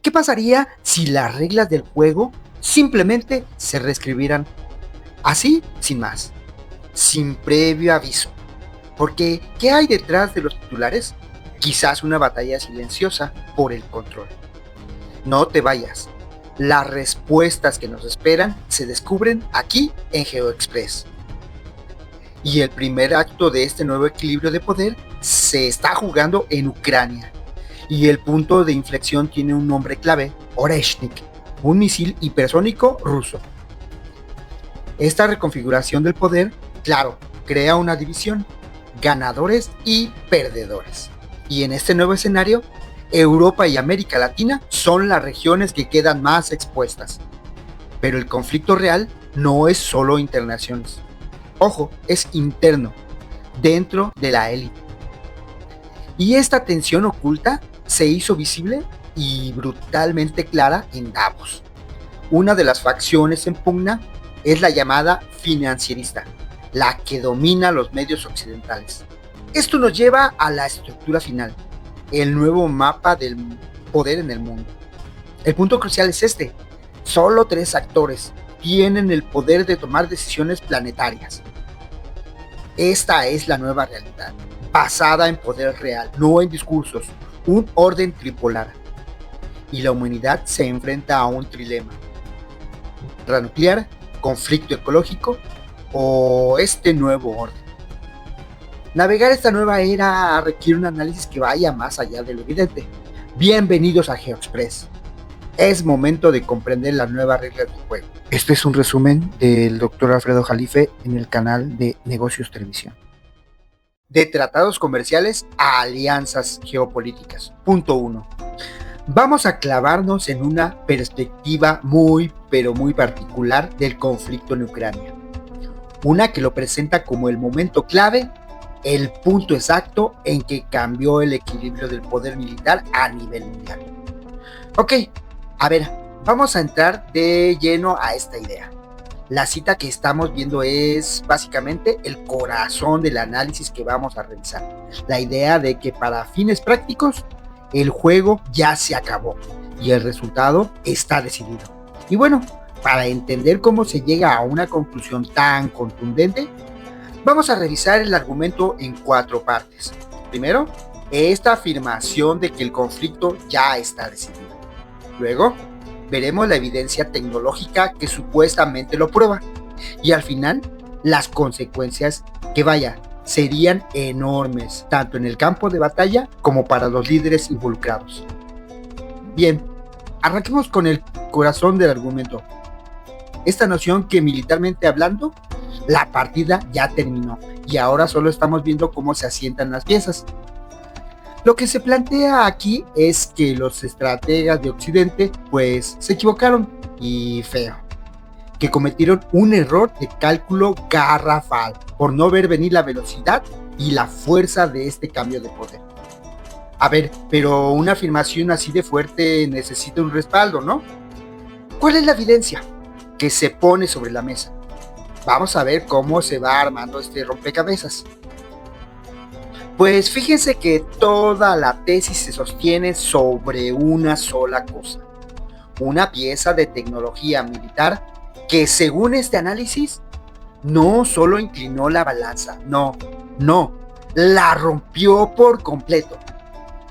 ¿Qué pasaría si las reglas del juego simplemente se reescribieran así, sin más, sin previo aviso? Porque, ¿qué hay detrás de los titulares? Quizás una batalla silenciosa por el control. No te vayas. Las respuestas que nos esperan se descubren aquí en GeoExpress. Y el primer acto de este nuevo equilibrio de poder se está jugando en Ucrania. Y el punto de inflexión tiene un nombre clave, Oreshnik, un misil hipersónico ruso. Esta reconfiguración del poder, claro, crea una división, ganadores y perdedores. Y en este nuevo escenario, Europa y América Latina son las regiones que quedan más expuestas. Pero el conflicto real no es solo internaciones. Ojo, es interno, dentro de la élite. Y esta tensión oculta se hizo visible y brutalmente clara en Davos. Una de las facciones en pugna es la llamada financierista, la que domina los medios occidentales. Esto nos lleva a la estructura final, el nuevo mapa del poder en el mundo. El punto crucial es este: solo 3 actores tienen el poder de tomar decisiones planetarias. Esta es la nueva realidad, basada en poder real, no en discursos, un orden tripolar. Y la humanidad se enfrenta a un trilema: guerra nuclear, conflicto ecológico o este nuevo orden. Navegar esta nueva era requiere un análisis que vaya más allá de lo evidente. Bienvenidos a GeoExpress. Es momento de comprender las nuevas reglas del juego. Este es un resumen del Dr. Alfredo Jalife en el canal de Negocios Televisión. De tratados comerciales a alianzas geopolíticas. Punto 1. Vamos a clavarnos en una perspectiva muy particular del conflicto en Ucrania. Una que lo presenta como el momento clave, el punto exacto en que cambió el equilibrio del poder militar a nivel mundial. Ok, a ver, vamos a entrar de lleno a esta idea. La cita que estamos viendo es básicamente el corazón del análisis que vamos a realizar. La idea de que para fines prácticos, el juego ya se acabó y el resultado está decidido. Y bueno, para entender cómo se llega a una conclusión tan contundente, vamos a revisar el argumento en 4 partes. Primero, esta afirmación de que el conflicto ya está decidido. Luego, veremos la evidencia tecnológica que supuestamente lo prueba. Y al final, las consecuencias que serían enormes, tanto en el campo de batalla como para los líderes involucrados. Bien, arranquemos con el corazón del argumento. Esta noción que militarmente hablando, la partida ya terminó y ahora solo estamos viendo cómo se asientan las piezas. Lo que se plantea aquí es que los estrategas de Occidente pues se equivocaron y feo, que cometieron un error de cálculo garrafal por no ver venir la velocidad y la fuerza de este cambio de poder. A ver, pero una afirmación así de fuerte necesita un respaldo, ¿no? ¿Cuál es la evidencia que se pone sobre la mesa? Vamos a ver cómo se va armando este rompecabezas. Pues fíjense que toda la tesis se sostiene sobre una sola cosa: una pieza de tecnología militar que, según este análisis, no solo inclinó la balanza, no, la rompió por completo.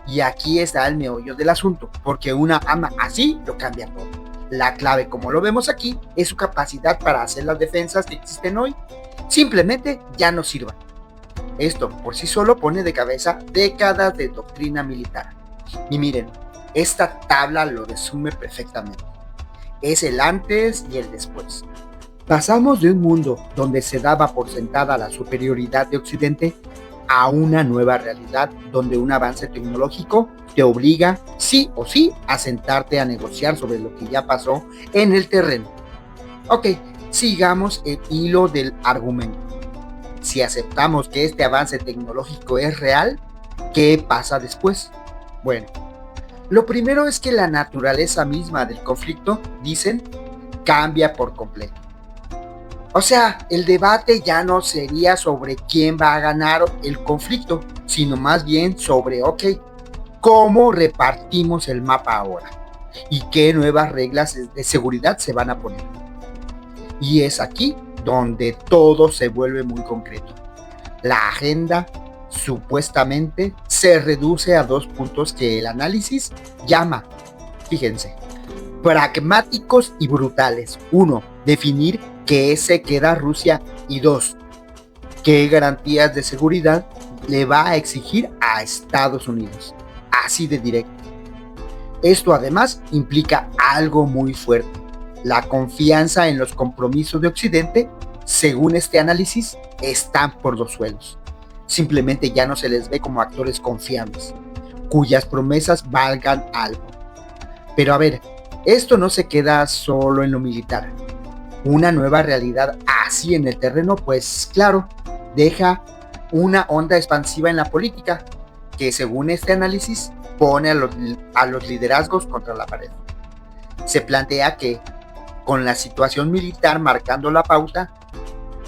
Y aquí está el meollo del asunto, porque una arma así lo cambia todo. La clave, como lo vemos aquí, es su capacidad para hacer las defensas que existen hoy simplemente ya no sirvan. Esto por sí solo pone de cabeza décadas de doctrina militar. Y miren, esta tabla lo resume perfectamente. Es el antes y el después. Pasamos de un mundo donde se daba por sentada la superioridad de Occidente a una nueva realidad donde un avance tecnológico te obliga sí o sí a sentarte a negociar sobre lo que ya pasó en el terreno. Ok, sigamos el hilo del argumento. Si aceptamos que este avance tecnológico es real, ¿qué pasa después? Bueno, lo primero es que la naturaleza misma del conflicto, dicen, cambia por completo. O sea, el debate ya no sería sobre quién va a ganar el conflicto, sino más bien sobre, ¿cómo repartimos el mapa ahora? y qué nuevas reglas de seguridad se van a poner. Y es aquí donde todo se vuelve muy concreto. La agenda supuestamente se reduce a 2 puntos que el análisis llama, fíjense, pragmáticos y brutales. 1. Definir qué se queda Rusia, y 2. qué garantías de seguridad le va a exigir a Estados Unidos. Así de directo. Esto además implica algo muy fuerte: la confianza en los compromisos de Occidente. Según este análisis, están por los suelos. Simplemente ya no se les ve como actores confiables, cuyas promesas valgan algo. Pero a ver, esto no se queda solo en lo militar. Una nueva realidad así en el terreno, pues claro, deja una onda expansiva en la política, que según este análisis pone a los liderazgos contra la pared. Se plantea que, con la situación militar marcando la pauta,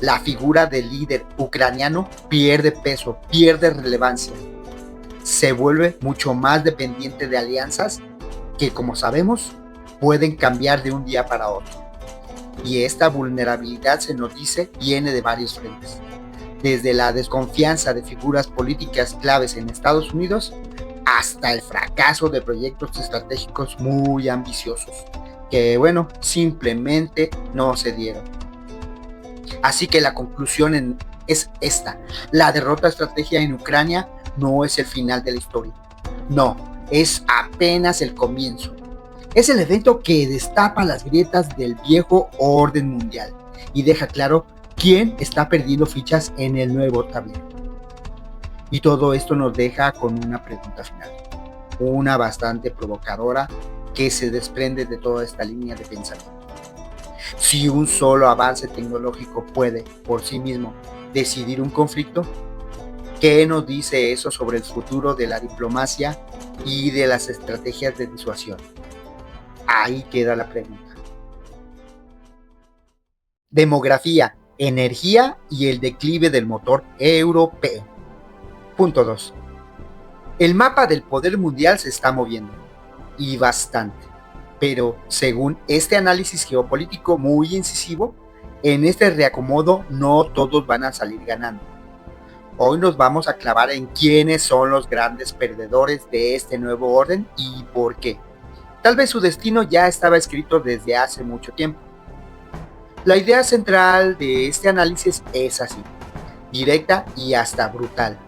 la figura del líder ucraniano pierde peso, pierde relevancia. Se vuelve mucho más dependiente de alianzas que, como sabemos, pueden cambiar de un día para otro. Y esta vulnerabilidad, se nos dice, viene de varios frentes. Desde la desconfianza de figuras políticas claves en Estados Unidos hasta el fracaso de proyectos estratégicos muy ambiciosos, que bueno, simplemente no se dieron. Así que la conclusión es esta: la derrota estratégica en Ucrania no es el final de la historia. No, es apenas el comienzo. Es el evento que destapa las grietas del viejo orden mundial y deja claro quién está perdiendo fichas en el nuevo tablero. Y todo esto nos deja con una pregunta final, una bastante provocadora, que se desprende de toda esta línea de pensamiento. Si un solo avance tecnológico puede, por sí mismo, decidir un conflicto, ¿qué nos dice eso sobre el futuro de la diplomacia y de las estrategias de disuasión? Ahí queda la pregunta. Demografía, energía y el declive del motor europeo. Punto 2. El mapa del poder mundial se está moviendo, y bastante. Pero según este análisis geopolítico muy incisivo, en este reacomodo no todos van a salir ganando. Hoy nos vamos a clavar en quiénes son los grandes perdedores de este nuevo orden y por qué. Tal vez su destino ya estaba escrito desde hace mucho tiempo. La idea central de este análisis es así, directa y hasta brutal.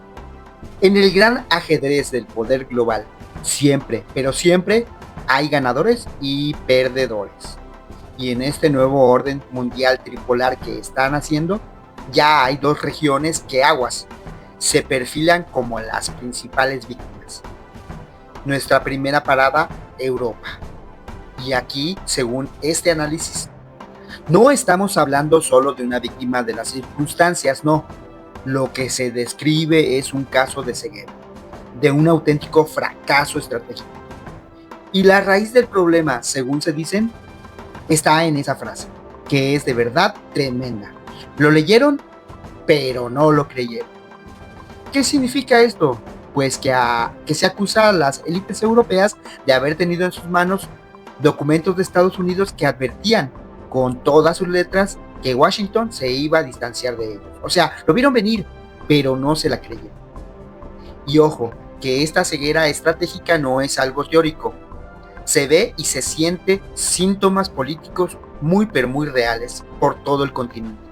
En el gran ajedrez del poder global, siempre, pero siempre, hay ganadores y perdedores. Y en este nuevo orden mundial tripolar que están haciendo, ya hay 2 regiones que, aguas, se perfilan como las principales víctimas. Nuestra primera parada, Europa. Y aquí, según este análisis, no estamos hablando solo de una víctima de las circunstancias, no. Lo que se describe es un caso de ceguera, de un auténtico fracaso estratégico. Y la raíz del problema, según se dicen, está en esa frase, que es de verdad tremenda. Lo leyeron, pero no lo creyeron. ¿Qué significa esto? Pues que se acusa a las élites europeas de haber tenido en sus manos documentos de Estados Unidos que advertían con todas sus letras que Washington se iba a distanciar de ellos. O sea, lo vieron venir, pero no se la creyeron. Y ojo, que esta ceguera estratégica no es algo teórico. Se ve y se siente síntomas políticos muy pero muy reales por todo el continente.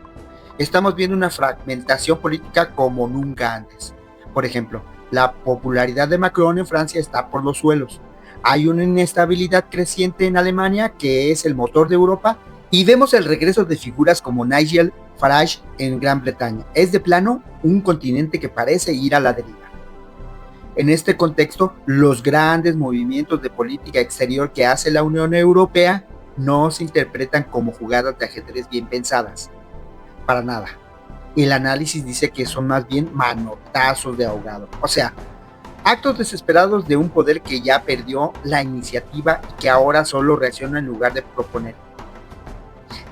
Estamos viendo una fragmentación política como nunca antes. Por ejemplo, la popularidad de Macron en Francia está por los suelos. Hay una inestabilidad creciente en Alemania, que es el motor de Europa, y vemos el regreso de figuras como Nigel Farage en Gran Bretaña. Es de plano un continente que parece ir a la deriva. En este contexto, los grandes movimientos de política exterior que hace la Unión Europea no se interpretan como jugadas de ajedrez bien pensadas. Para nada. El análisis dice que son más bien manotazos de ahogado. O sea, actos desesperados de un poder que ya perdió la iniciativa y que ahora solo reacciona en lugar de proponer.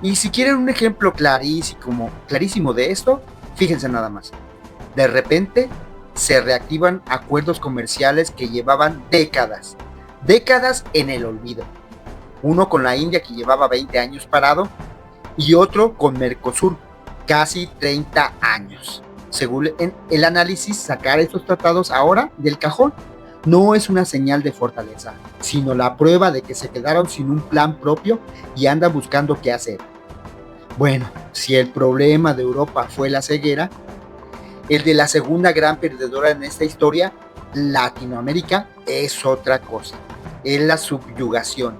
Y si quieren un ejemplo clarísimo de esto, fíjense nada más. De repente se reactivan acuerdos comerciales que llevaban décadas. décadas en el olvido. Uno con la India, que llevaba 20 años parado, y otro con Mercosur, casi 30 años. Según el análisis, sacar estos tratados ahora del cajón no es una señal de fortaleza, sino la prueba de que se quedaron sin un plan propio y andan buscando qué hacer. Bueno, si el problema de Europa fue la ceguera, el de la segunda gran perdedora en esta historia, Latinoamérica, es otra cosa. Es la subyugación.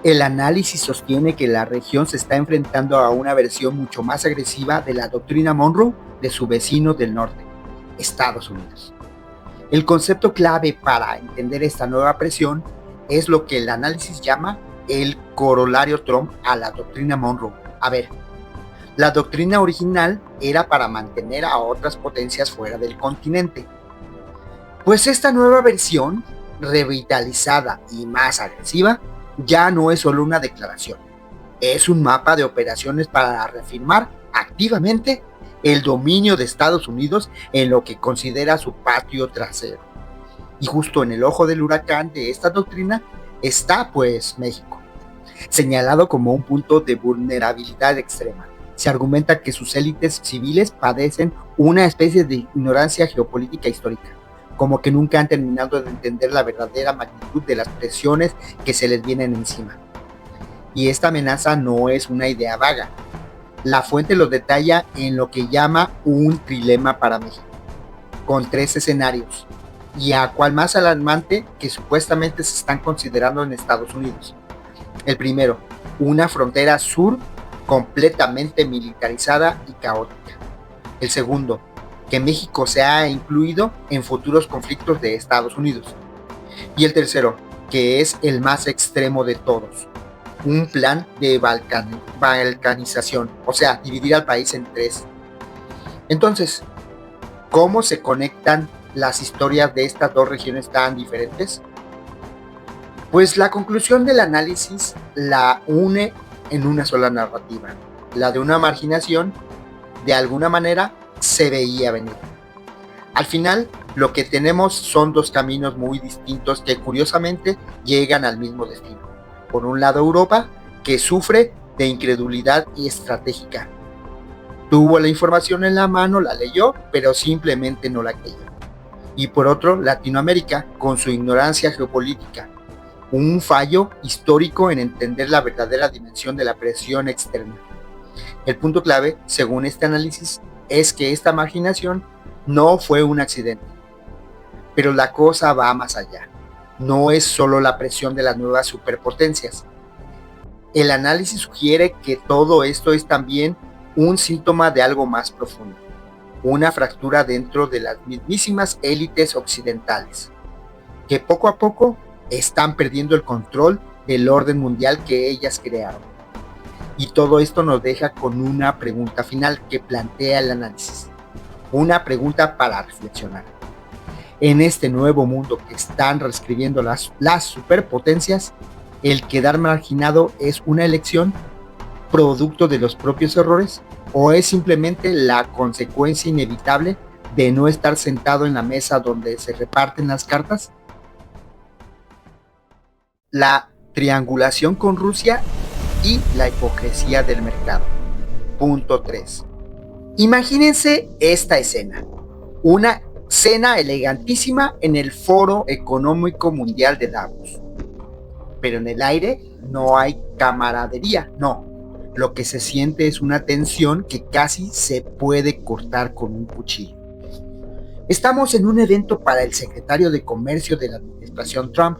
El análisis sostiene que la región se está enfrentando a una versión mucho más agresiva de la doctrina Monroe de su vecino del norte, Estados Unidos. El concepto clave para entender esta nueva presión es lo que el análisis llama el corolario Trump a la doctrina Monroe. A ver, la doctrina original era para mantener a otras potencias fuera del continente. Pues esta nueva versión, revitalizada y más agresiva, ya no es solo una declaración. Es un mapa de operaciones para reafirmar activamente el dominio de Estados Unidos en lo que considera su patio trasero. Y justo en el ojo del huracán de esta doctrina está, pues, México, señalado como un punto de vulnerabilidad extrema. Se argumenta que sus élites civiles padecen una especie de ignorancia geopolítica histórica, como que nunca han terminado de entender la verdadera magnitud de las presiones que se les vienen encima. Y esta amenaza no es una idea vaga. La fuente lo detalla en lo que llama un trilema para México, con 3 escenarios, y a cual más alarmante que supuestamente se están considerando en Estados Unidos. El primero, una frontera sur completamente militarizada y caótica. El segundo, que México sea incluido en futuros conflictos de Estados Unidos. Y el tercero, que es el más extremo de todos, un plan de balcanización, o sea, dividir al país en 3. Entonces, ¿cómo se conectan las historias de estas 2 regiones tan diferentes? Pues la conclusión del análisis la une en una sola narrativa, la de una marginación. De alguna manera se veía venir. Al final, lo que tenemos son 2 caminos muy distintos que curiosamente llegan al mismo destino. Por un lado, Europa, que sufre de incredulidad y estratégica. Tuvo la información en la mano, la leyó, pero simplemente no la creyó. Y por otro, Latinoamérica, con su ignorancia geopolítica, un fallo histórico en entender la verdadera dimensión de la presión externa. El punto clave, según este análisis, es que esta marginación no fue un accidente. Pero la cosa va más allá. No es solo la presión de las nuevas superpotencias. El análisis sugiere que todo esto es también un síntoma de algo más profundo, una fractura dentro de las mismísimas élites occidentales, que poco a poco están perdiendo el control del orden mundial que ellas crearon. Y todo esto nos deja con una pregunta final que plantea el análisis, una pregunta para reflexionar. En este nuevo mundo que están reescribiendo las superpotencias, ¿el quedar marginado es una elección producto de los propios errores o es simplemente la consecuencia inevitable de no estar sentado en la mesa donde se reparten las cartas? La triangulación con Rusia y la hipocresía del mercado. Punto 3. Imagínense esta escena. Una cena elegantísima en el Foro Económico Mundial de Davos. Pero en el aire no hay camaradería, no. Lo que se siente es una tensión que casi se puede cortar con un cuchillo. Estamos en un evento para el secretario de Comercio de la administración Trump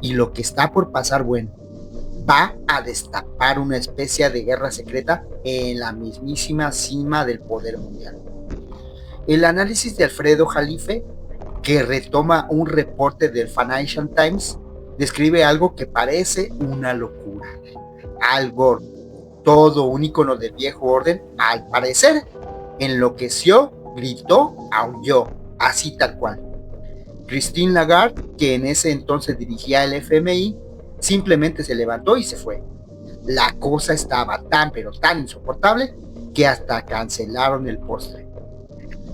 y lo que está por pasar, bueno, va a destapar una especie de guerra secreta en la mismísima cima del poder mundial. El análisis de Alfredo Jalife, que retoma un reporte del Financial Times, describe algo que parece una locura. Al Gore, todo un ícono del viejo orden, al parecer, enloqueció, gritó, aulló, así tal cual. Christine Lagarde, que en ese entonces dirigía el FMI, simplemente se levantó y se fue. La cosa estaba tan pero tan insoportable que hasta cancelaron el postre.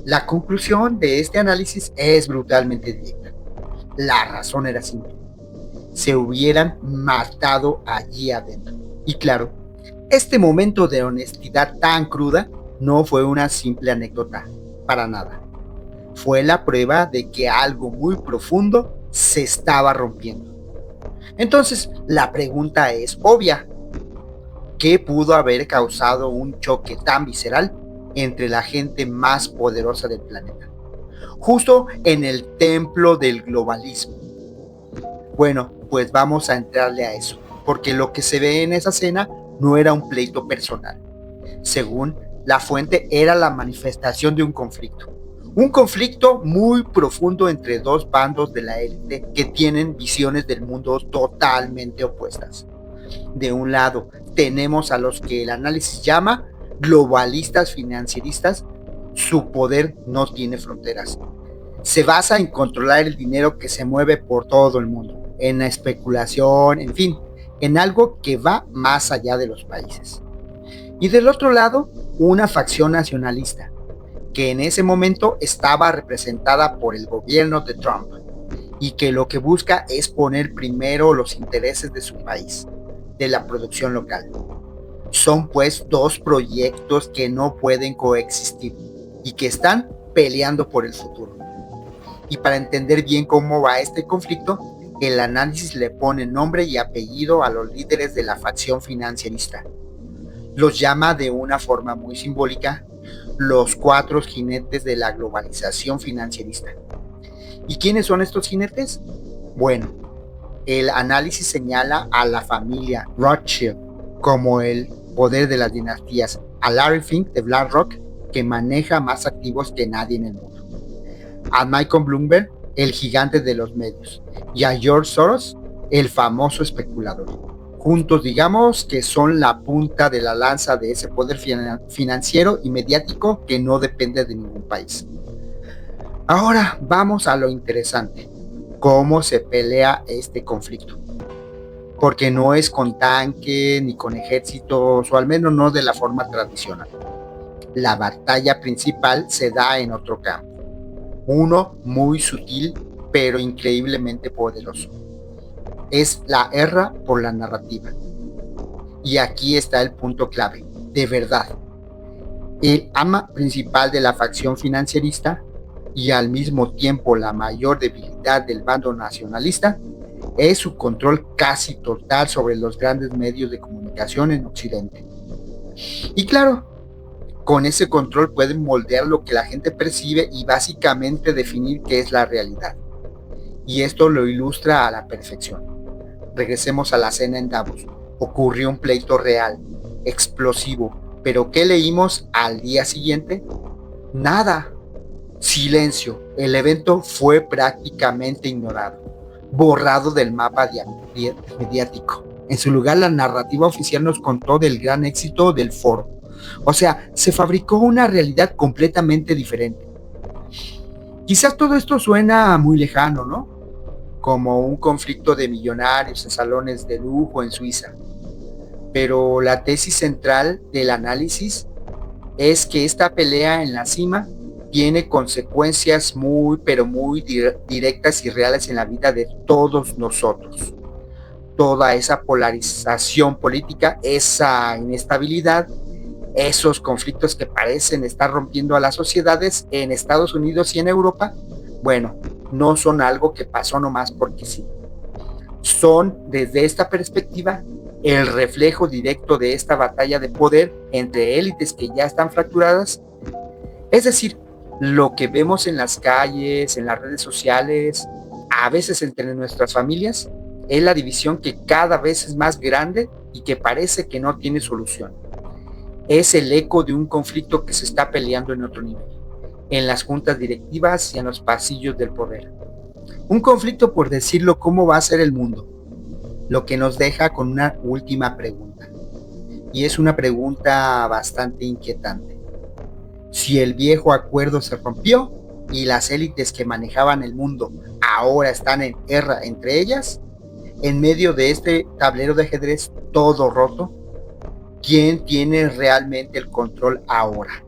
La conclusión de este análisis es brutalmente directa. La razón era simple. se hubieran matado allí adentro. Y claro, este momento de honestidad tan cruda no fue una simple anécdota, para nada. Fue la prueba de que algo muy profundo se estaba rompiendo. Entonces, la pregunta es obvia. ¿Qué pudo haber causado un choque tan visceral entre la gente más poderosa del planeta? Justo en el templo del globalismo. Bueno, pues vamos a entrarle a eso, porque lo que se ve en esa escena no era un pleito personal. Según la fuente, era la manifestación de un conflicto. Un conflicto muy profundo entre dos bandos de la élite que tienen visiones del mundo totalmente opuestas. De un lado, tenemos a los que el análisis llama globalistas financieristas. Su poder no tiene fronteras. Se basa en controlar el dinero que se mueve por todo el mundo, en la especulación, en fin, en algo que va más allá de los países. Y del otro lado, una facción nacionalista, que en ese momento estaba representada por el gobierno de Trump y que lo que busca es poner primero los intereses de su país, de la producción local. Son pues dos proyectos que no pueden coexistir y que están peleando por el futuro. Y para entender bien cómo va este conflicto, el análisis le pone nombre y apellido a los líderes de la facción financierista. Los llama de una forma muy simbólica los 4 jinetes de la globalización financierista. ¿Y quiénes son estos jinetes? Bueno, el análisis señala a la familia Rothschild como el poder de las dinastías, a Larry Fink de BlackRock, que maneja más activos que nadie en el mundo, a Michael Bloomberg, el gigante de los medios, y a George Soros, el famoso especulador. Juntos digamos que son la punta de la lanza de ese poder financiero y mediático que no depende de ningún país. Ahora vamos a lo interesante, cómo se pelea este conflicto. Porque no es con tanque ni con ejércitos, o al menos no de la forma tradicional. La batalla principal se da en otro campo, uno muy sutil pero increíblemente poderoso. Es la guerra por la narrativa. Y aquí está el punto clave, de verdad. El ama principal de la facción financierista y al mismo tiempo la mayor debilidad del bando nacionalista es su control casi total sobre los grandes medios de comunicación en Occidente. Y claro, con ese control pueden moldear lo que la gente percibe y básicamente definir qué es la realidad. Y esto lo ilustra a la perfección. Regresemos a la cena en Davos. Ocurrió un pleito real, explosivo, pero ¿qué leímos al día siguiente? Nada. Silencio. El evento fue prácticamente ignorado, borrado del mapa mediático. En su lugar, la narrativa oficial nos contó del gran éxito del foro. O sea, se fabricó una realidad completamente diferente. Quizás todo esto suena muy lejano, ¿no? Como un conflicto de millonarios en salones de lujo en Suiza. Pero la tesis central del análisis es que esta pelea en la cima tiene consecuencias muy, pero muy directas y reales en la vida de todos nosotros. Toda esa polarización política, esa inestabilidad, esos conflictos que parecen estar rompiendo a las sociedades en Estados Unidos y en Europa, bueno, no son algo que pasó nomás porque sí. Son, desde esta perspectiva, el reflejo directo de esta batalla de poder entre élites que ya están fracturadas. Es decir, lo que vemos en las calles, en las redes sociales, a veces entre nuestras familias, es la división que cada vez es más grande y que parece que no tiene solución. Es el eco de un conflicto que se está peleando en otro nivel, en las juntas directivas y en los pasillos del poder. Un conflicto por decirlo cómo va a ser el mundo, lo que nos deja con una última pregunta. Y es una pregunta bastante inquietante. Si el viejo acuerdo se rompió y las élites que manejaban el mundo ahora están en guerra entre ellas, en medio de este tablero de ajedrez todo roto, ¿quién tiene realmente el control ahora?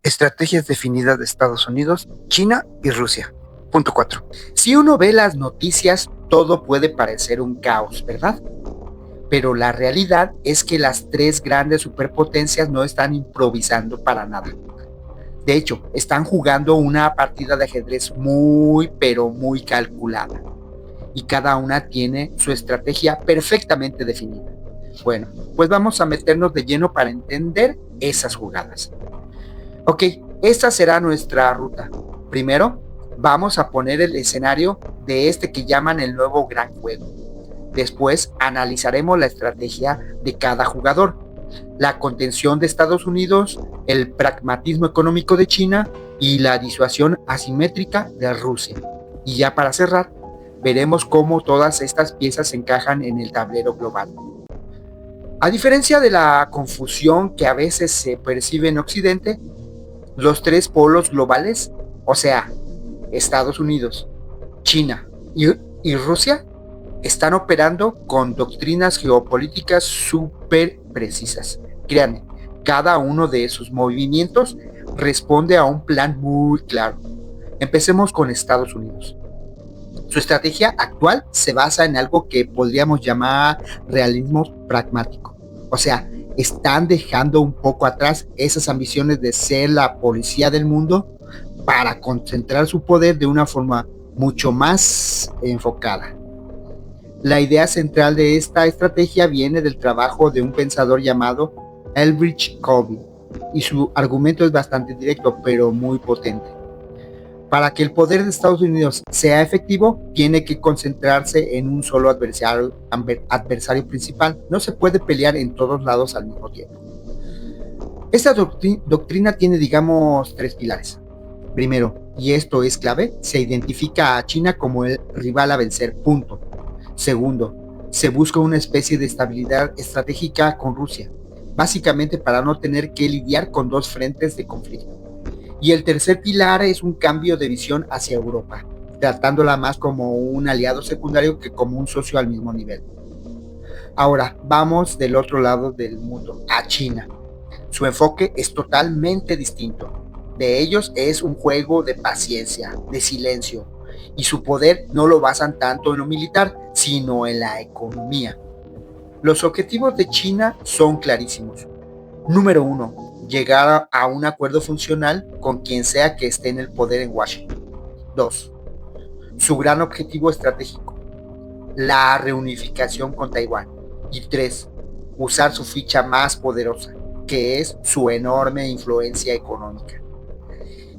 Estrategias definidas de Estados Unidos, China y Rusia. Punto 4. Si uno ve las noticias, todo puede parecer un caos, ¿verdad? Pero la realidad es que las tres grandes superpotencias no están improvisando para nada. De hecho, están jugando una partida de ajedrez muy, pero muy calculada. Y cada una tiene su estrategia perfectamente definida. Bueno, pues vamos a meternos de lleno para entender esas jugadas. Ok, esta será nuestra ruta. Primero, vamos a poner el escenario de este que llaman el nuevo gran juego. Después, analizaremos la estrategia de cada jugador, la contención de Estados Unidos, el pragmatismo económico de China y la disuasión asimétrica de Rusia. Y ya para cerrar, veremos cómo todas estas piezas encajan en el tablero global. A diferencia de la confusión que a veces se percibe en Occidente, los tres polos globales, o sea, Estados Unidos, China y Rusia, están operando con doctrinas geopolíticas súper precisas. Créanme, cada uno de esos movimientos responde a un plan muy claro. Empecemos con Estados Unidos. Su estrategia actual se basa en algo que podríamos llamar realismo pragmático. O sea, están dejando un poco atrás esas ambiciones de ser la policía del mundo para concentrar su poder de una forma mucho más enfocada. La idea central de esta estrategia viene del trabajo de un pensador llamado Elbridge Colby, y su argumento es bastante directo, pero muy potente. Para que el poder de Estados Unidos sea efectivo, tiene que concentrarse en un solo adversario principal. No se puede pelear en todos lados al mismo tiempo. Esta doctrina tiene, digamos, tres pilares. Primero, y esto es clave, se identifica a China como el rival a vencer, punto. Segundo, se busca una especie de estabilidad estratégica con Rusia, básicamente para no tener que lidiar con dos frentes de conflicto. Y el tercer pilar es un cambio de visión hacia Europa, tratándola más como un aliado secundario que como un socio al mismo nivel. Ahora, vamos del otro lado del mundo, a China. Su enfoque es totalmente distinto. De ellos es un juego de paciencia, de silencio, y su poder no lo basan tanto en lo militar, sino en la economía. Los objetivos de China son clarísimos. Número 1, llegar a un acuerdo funcional con quien sea que esté en el poder en Washington. 2, su gran objetivo estratégico, la reunificación con Taiwán. Y 3, usar su ficha más poderosa, que es su enorme influencia económica.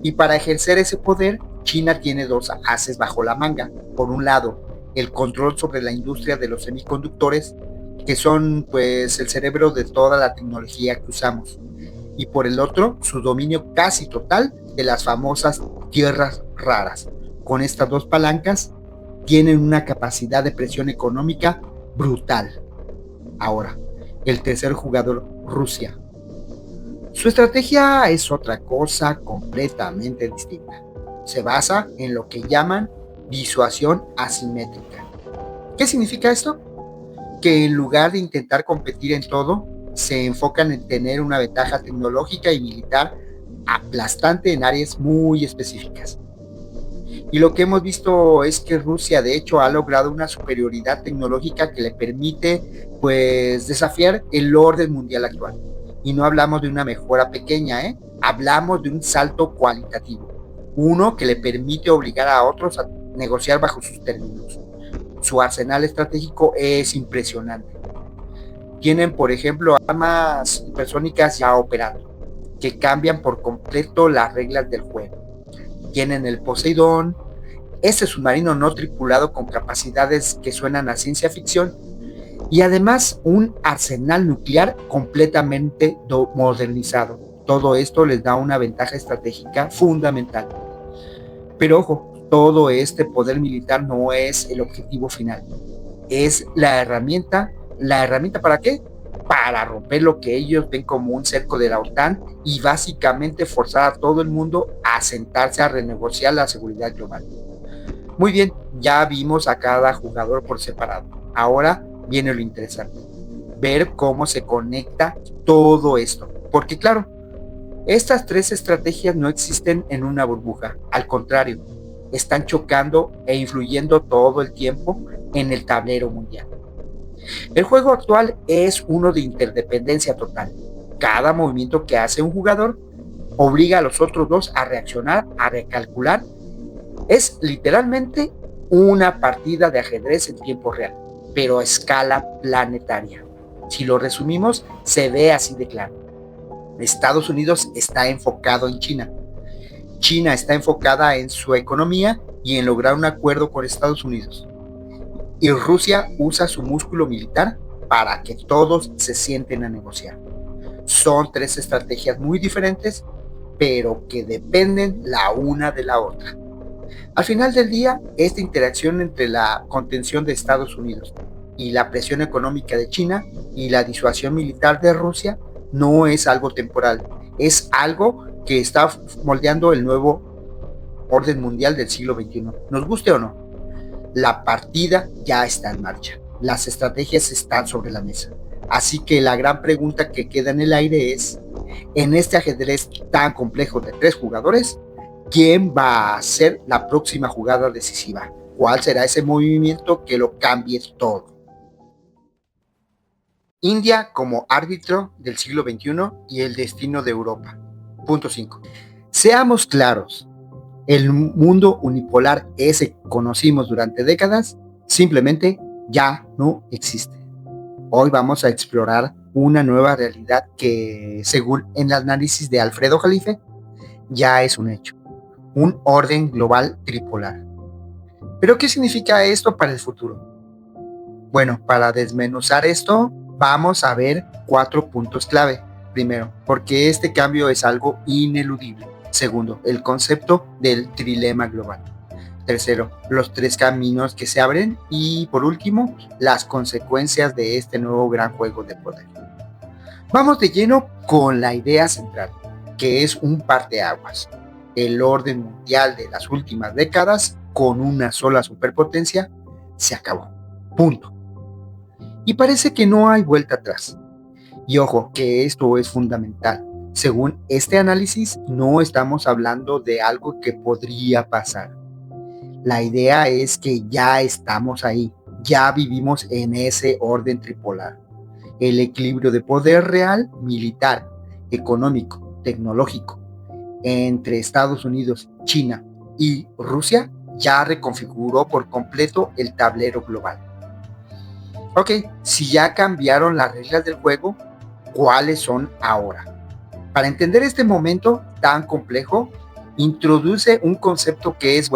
Y para ejercer ese poder, China tiene dos ases bajo la manga. Por un lado, el control sobre la industria de los semiconductores, que son pues el cerebro de toda la tecnología que usamos. Y por el otro, su dominio casi total de las famosas tierras raras. Con estas dos palancas, tienen una capacidad de presión económica brutal. Ahora, el tercer jugador, Rusia. Su estrategia es otra cosa completamente distinta. Se basa en lo que llaman disuasión asimétrica. ¿Qué significa esto? Que en lugar de intentar competir en todo, se enfocan en tener una ventaja tecnológica y militar aplastante en áreas muy específicas. Y lo que hemos visto es que Rusia de hecho ha logrado una superioridad tecnológica que le permite pues desafiar el orden mundial actual. Y no hablamos de una mejora pequeña, hablamos de un salto cualitativo. Uno que le permite obligar a otros a negociar bajo sus términos. Su arsenal estratégico es impresionante. Tienen, por ejemplo, armas hipersónicas ya operando, que cambian por completo las reglas del juego. Tienen el Poseidón, ese submarino no tripulado con capacidades que suenan a ciencia ficción, y además un arsenal nuclear completamente modernizado. Todo esto les da una ventaja estratégica fundamental. Pero ojo, todo este poder militar no es el objetivo final. Es la herramienta. ¿La herramienta para qué? Para romper lo que ellos ven como un cerco de la OTAN y básicamente forzar a todo el mundo a sentarse a renegociar la seguridad global. Muy bien, ya vimos a cada jugador por separado. Ahora viene lo interesante. Ver cómo se conecta todo esto. Porque claro, estas tres estrategias no existen en una burbuja. Al contrario, están chocando e influyendo todo el tiempo en el tablero mundial. El juego actual es uno de interdependencia total. Cada movimiento que hace un jugador obliga a los otros dos a reaccionar, a recalcular. Es literalmente una partida de ajedrez en tiempo real, pero a escala planetaria. Si lo resumimos, se ve así de claro. Estados Unidos está enfocado en China. China está enfocada en su economía y en lograr un acuerdo con Estados Unidos. Y Rusia usa su músculo militar para que todos se sienten a negociar. Son tres estrategias muy diferentes, pero que dependen la una de la otra. Al final del día, esta interacción entre la contención de Estados Unidos y la presión económica de China y la disuasión militar de Rusia no es algo temporal, es algo que está moldeando el nuevo orden mundial del siglo XXI. Nos guste o no, la partida ya está en marcha, las estrategias están sobre la mesa. Así que la gran pregunta que queda en el aire es, en este ajedrez tan complejo de 3 jugadores, ¿quién va a ser la próxima jugada decisiva? ¿Cuál será ese movimiento que lo cambie todo? India como árbitro del siglo XXI y el destino de Europa. Punto 5. Seamos claros, el mundo unipolar ese que conocimos durante décadas simplemente ya no existe. Hoy vamos a explorar una nueva realidad que, según el análisis de Alfredo Jalife, ya es un hecho. Un orden global tripolar. ¿Pero qué significa esto para el futuro? Bueno, para desmenuzar esto, vamos a ver 4 puntos clave. Primero, porque este cambio es algo ineludible. Segundo, el concepto del trilema global. Tercero, los 3 caminos que se abren. Y por último, las consecuencias de este nuevo gran juego de poder. Vamos de lleno con la idea central, que es un parteaguas. El orden mundial de las últimas décadas, con una sola superpotencia, se acabó. Punto. Y parece que no hay vuelta atrás. Y ojo, que esto es fundamental. Según este análisis, no estamos hablando de algo que podría pasar. La idea es que ya estamos ahí, ya vivimos en ese orden tripolar. El equilibrio de poder real, militar, económico, tecnológico, entre Estados Unidos, China y Rusia, ya reconfiguró por completo el tablero global. Ok, si ya cambiaron las reglas del juego, ¿cuáles son ahora? Para entender este momento tan complejo, introduce un concepto que es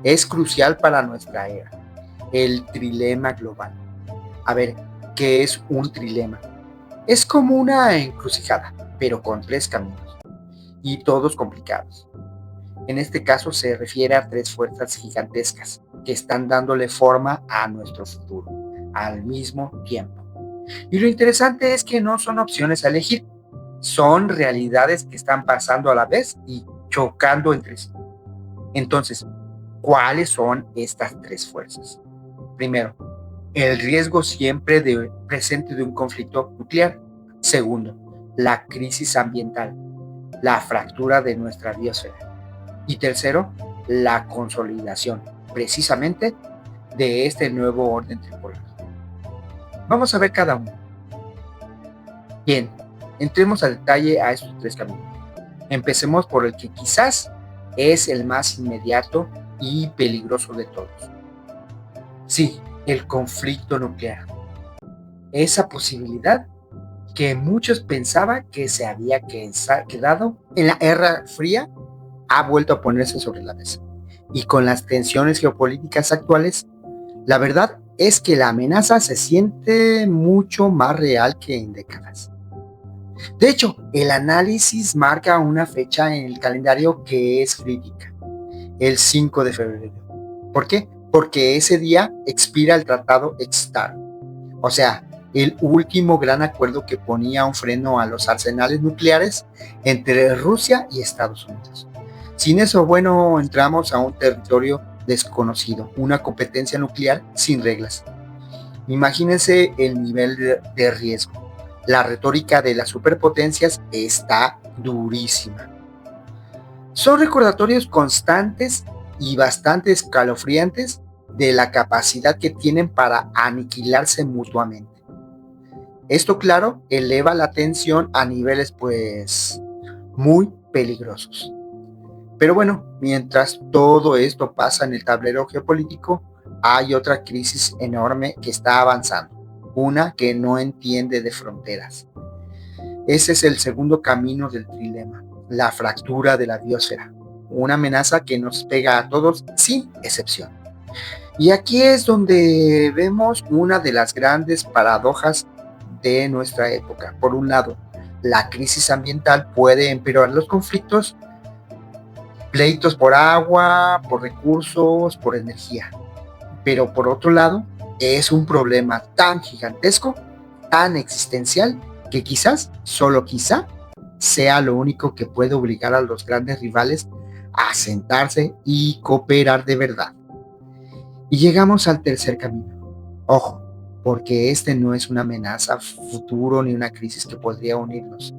es crucial para nuestra era, el trilema global. A ver, ¿qué es un trilema? Es como una encrucijada, pero con 3 caminos, y todos complicados. En este caso se refiere a 3 fuerzas gigantescas que están dándole forma a nuestro futuro, al mismo tiempo. Y lo interesante es que no son opciones a elegir, son realidades que están pasando a la vez y chocando entre sí. Entonces, ¿cuáles son estas 3 fuerzas? Primero, el riesgo siempre presente de un conflicto nuclear. Segundo, la crisis ambiental, la fractura de nuestra biosfera. Y tercero, la consolidación, precisamente, de este nuevo orden tripolar. Vamos a ver cada uno. Bien, entremos al detalle a estos 3 caminos. Empecemos por el que quizás es el más inmediato y peligroso de todos. Sí, el conflicto nuclear. Esa posibilidad que muchos pensaban que se había quedado en la Guerra Fría ha vuelto a ponerse sobre la mesa. Y con las tensiones geopolíticas actuales, la verdad es que la amenaza se siente mucho más real que en décadas. De hecho, el análisis marca una fecha en el calendario que es crítica, el 5 de febrero. ¿Por qué? Porque ese día expira el Tratado START, o sea, el último gran acuerdo que ponía un freno a los arsenales nucleares entre Rusia y Estados Unidos. Sin eso, entramos a un territorio desconocido, una competencia nuclear sin reglas. Imagínense el nivel de riesgo. La retórica de las superpotencias está durísima. Son recordatorios constantes y bastante escalofriantes de la capacidad que tienen para aniquilarse mutuamente. Esto, claro, eleva la tensión a niveles pues muy peligrosos. Pero bueno, mientras todo esto pasa en el tablero geopolítico, hay otra crisis enorme que está avanzando, una que no entiende de fronteras. Ese es el segundo camino del trilema, la fractura de la biosfera, una amenaza que nos pega a todos sin excepción. Y aquí es donde vemos una de las grandes paradojas de nuestra época. Por un lado, la crisis ambiental puede empeorar los conflictos, pleitos por agua, por recursos, por energía. Pero por otro lado, es un problema tan gigantesco, tan existencial, que quizás, solo quizá, sea lo único que puede obligar a los grandes rivales a sentarse y cooperar de verdad. Y llegamos al tercer camino. Ojo, porque este no es una amenaza futuro ni una crisis que podría unirnos.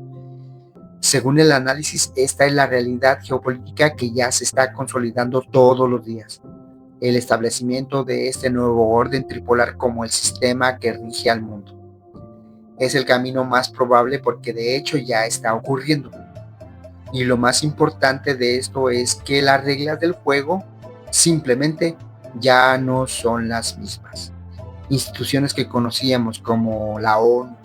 Según el análisis, esta es la realidad geopolítica que ya se está consolidando todos los días. El establecimiento de este nuevo orden tripolar como el sistema que rige al mundo. Es el camino más probable porque de hecho ya está ocurriendo. Y lo más importante de esto es que las reglas del juego simplemente ya no son las mismas. Instituciones que conocíamos como la ONU,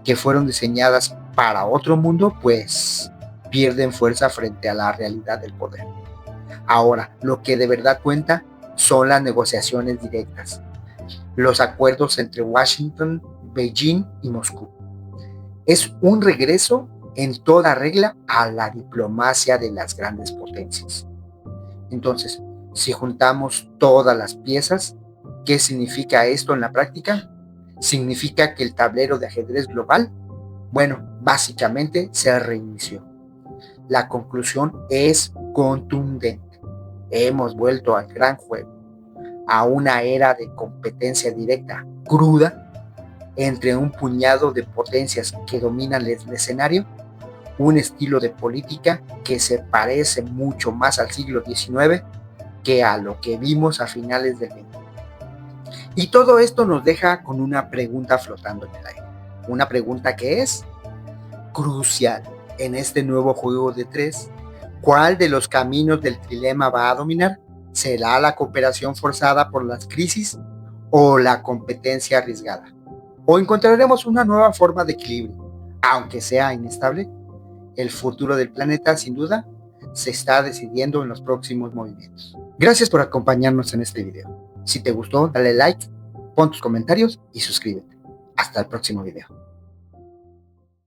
que fueron diseñadas para otro mundo, pues pierden fuerza frente a la realidad del poder. Ahora, lo que de verdad cuenta son las negociaciones directas, los acuerdos entre Washington, Beijing y Moscú. Es un regreso en toda regla a la diplomacia de las grandes potencias. Entonces, si juntamos todas las piezas, ¿qué significa esto en la práctica? Significa que el tablero de ajedrez global, bueno, básicamente se reinició. La conclusión es contundente. Hemos vuelto al gran juego, a una era de competencia directa, cruda, entre un puñado de potencias que dominan el escenario, un estilo de política que se parece mucho más al siglo XIX que a lo que vimos a finales del XX. Y todo esto nos deja con una pregunta flotando en el aire. Una pregunta que es crucial en este nuevo juego de tres. ¿Cuál de los caminos del trilema va a dominar? ¿Será la cooperación forzada por las crisis o la competencia arriesgada? ¿O encontraremos una nueva forma de equilibrio? Aunque sea inestable, el futuro del planeta, sin duda, se está decidiendo en los próximos movimientos. Gracias por acompañarnos en este video. Si te gustó, dale like, pon tus comentarios y suscríbete. Hasta el próximo video.